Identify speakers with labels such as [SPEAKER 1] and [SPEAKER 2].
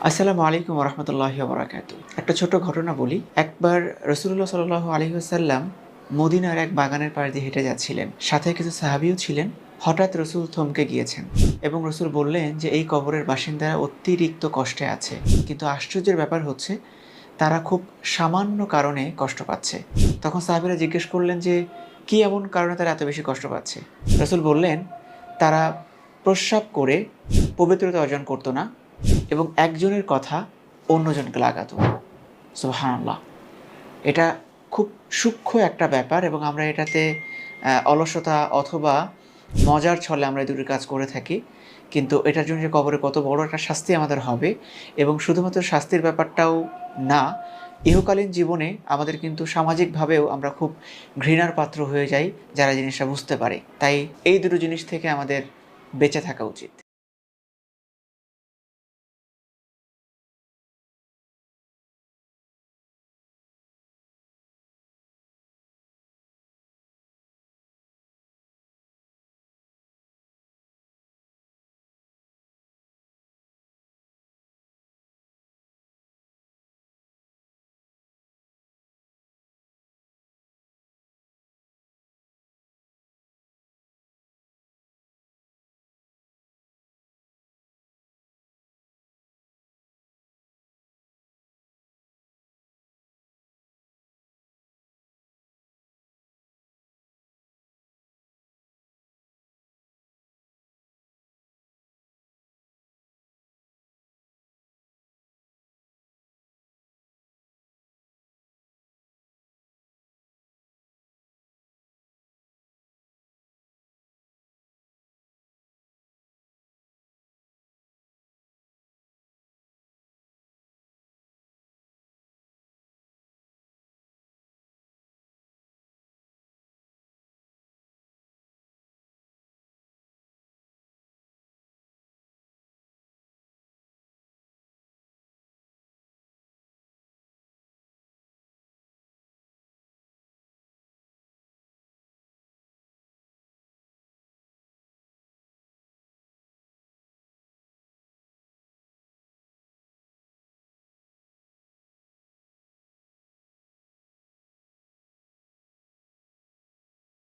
[SPEAKER 1] আসসালামু আলাইকুম রহমতুল্লাহি বারাকাতু। একটা ছোট ঘটনা বলি। একবার রাসূলুল্লাহ সাল্লাল্লাহু আলাইহি ওয়াসাল্লাম মদিনার এক বাগানের পাশ দিয়ে হেঁটে যাচ্ছিলেন। সাথে কিছু সাহাবীও ছিলেন। হঠাৎ রাসূল থমকে গিয়েছেন এবং রাসূল বললেন যে, "এই কবরের বাসিন্দারা অতিরিক্ত কষ্টে আছে। কিন্তু আশ্চর্যের ব্যাপার হচ্ছে তারা খুব সামান্য কারণে কষ্ট পাচ্ছে।" তখন সাহাবীরা জিজ্ঞেস করলেন যে, "কি এমন কারণে তারা এত বেশি কষ্ট পাচ্ছে?" রাসূল বললেন, "তারা প্রস্রাব করে পবিত্রতা অর্জন করত না এবং একজনের কথা অন্যজনকে লাগাতো।" সুবহানাল্লাহ! এটা খুব সূক্ষ্ম একটা ব্যাপার এবং আমরা এটাতে অলসতা অথবা মজার ছলে আমরা এই দুটি কাজ করে থাকি। কিন্তু এটার জন্য যে কবরে কত বড় একটা শাস্তি আমাদের হবে এবং শুধুমাত্র শাস্তির ব্যাপারটাও না, ইহকালীন জীবনে আমাদের কিন্তু সামাজিকভাবেও আমরা খুব ঘৃণার পাত্র হয়ে যাই যারা জিনিসটা বুঝতে পারে। তাই এই দুটো জিনিস থেকে আমাদের বেঁচে থাকা উচিত।